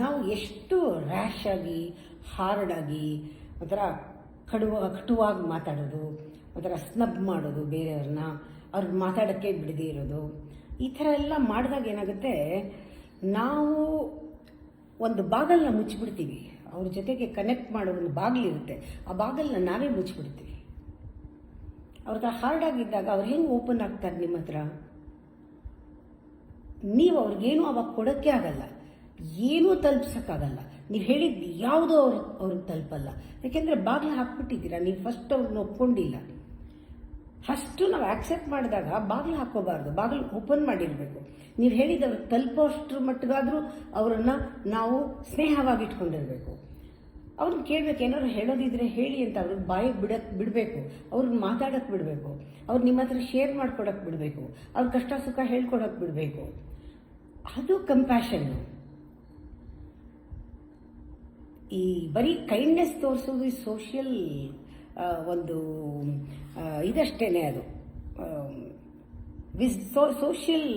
ನಾವು ಎಷ್ಟು ರ್ಯಾಶ್ ಆಗಿ ಹಾರ್ಡಾಗಿ ಒಂಥರ ಕಟುವಾಗಿ ಮಾತಾಡೋದು, ಒಂಥರ ಸ್ನಬ್ ಮಾಡೋದು ಬೇರೆಯವ್ರನ್ನ, ಅವ್ರಿಗೆ ಮಾತಾಡೋಕ್ಕೆ ಬಿಡದೇ ಇರೋದು, ಈ ಥರ ಎಲ್ಲ ಮಾಡಿದಾಗ ಏನಾಗುತ್ತೆ, ನಾವು ಒಂದು ಬಾಗಲನ್ನ ಮುಚ್ಚಿಬಿಡ್ತೀವಿ. ಅವ್ರ ಜೊತೆಗೆ ಕನೆಕ್ಟ್ ಮಾಡೋ ಒಂದು ಬಾಗಿಲಿರುತ್ತೆ, ಆ ಬಾಗಲನ್ನ ನಾವೇ ಮುಚ್ಚಿಬಿಡ್ತೀವಿ. ಅವ್ರ ಹತ್ರ ಹಾರ್ಡಾಗಿದ್ದಾಗ ಅವ್ರು ಹೆಂಗೆ ಓಪನ್ ಆಗ್ತಾರೆ ನಿಮ್ಮ ಹತ್ರ? ನೀವು ಅವ್ರಿಗೇನು ಅವಾಗ ಕೊಡೋಕ್ಕೆ ಆಗಲ್ಲ, ಏನೂ ತಲುಪಿಸೋಕ್ಕಾಗಲ್ಲ. ನೀವು ಹೇಳಿದ್ದು ಯಾವುದೋ ಅವ್ರಿಗೆ ತಲುಪಲ್ಲ. ಯಾಕೆಂದರೆ ಬಾಗಿಲು ಹಾಕ್ಬಿಟ್ಟಿದ್ದೀರಾ, ನೀವು ಫಸ್ಟ್ ಅವ್ರನ್ನ ಒಪ್ಕೊಂಡಿಲ್ಲ. ಅಷ್ಟು ನಾವು ಆಕ್ಸೆಪ್ಟ್ ಮಾಡಿದಾಗ ಬಾಗಿಲು ಹಾಕ್ಕೋಬಾರ್ದು, ಬಾಗಿಲು ಓಪನ್ ಮಾಡಿರಬೇಕು. ನೀವು ಹೇಳಿದವ್ರಿಗೆ ತಲುಪೋಷ್ಟ್ರ ಮಟ್ಟಿಗಾದರೂ ಅವರನ್ನು ನಾವು ಸ್ನೇಹವಾಗಿ ಇಟ್ಕೊಂಡಿರಬೇಕು. ಅವ್ರನ್ನ ಕೇಳಬೇಕು, ಏನಾದ್ರು ಹೇಳೋದಿದ್ರೆ ಹೇಳಿ ಅಂತ ಅವ್ರಿಗೆ ಬಾಯಿಗೆ ಬಿಡಬೇಕು, ಅವ್ರನ್ನ ಮಾತಾಡೋಕ್ಕೆ ಬಿಡಬೇಕು, ಅವ್ರು ನಿಮ್ಮ ಹತ್ರ ಶೇರ್ ಮಾಡ್ಕೊಡೋಕ್ಕೆ ಬಿಡಬೇಕು, ಅವ್ರ ಕಷ್ಟ ಸುಖ ಹೇಳ್ಕೊಡೋಕ್ಕೆ ಬಿಡಬೇಕು. ಅದು ಕಂಪ್ಯಾಷನ್ನು. ಈ ಬರೀ ಕೈಂಡ್ನೆಸ್ ತೋರಿಸೋದು ಈ ಸೋಷಿಯಲ್ ಒಂದು ಇದಷ್ಟೇ, ಅದು ಸೋಷಿಯಲ್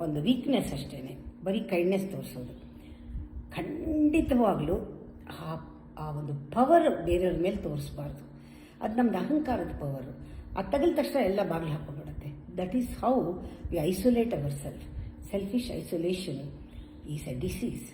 ಒಂದು ವೀಕ್ನೆಸ್ ಅಷ್ಟೇ, ಬರೀ ಕೈಂಡ್ನೆಸ್ ತೋರಿಸೋದು. ಖಂಡಿತವಾಗ್ಲೂ ಆ ಒಂದು ಪವರ್ ಬೇರೆಯವ್ರ ಮೇಲೆ ತೋರಿಸ್ಬಾರ್ದು. ಅದು ನಮ್ದು ಅಹಂಕಾರದ ಪವರು. ಅದು ತಗಲ್ ತಕ್ಷಣ ಎಲ್ಲ ಬಾಗಿಲು ಹಾಕೊಂಡ್ಬಿಡುತ್ತೆ. That is how we isolate our self. Selfish isolation is a disease.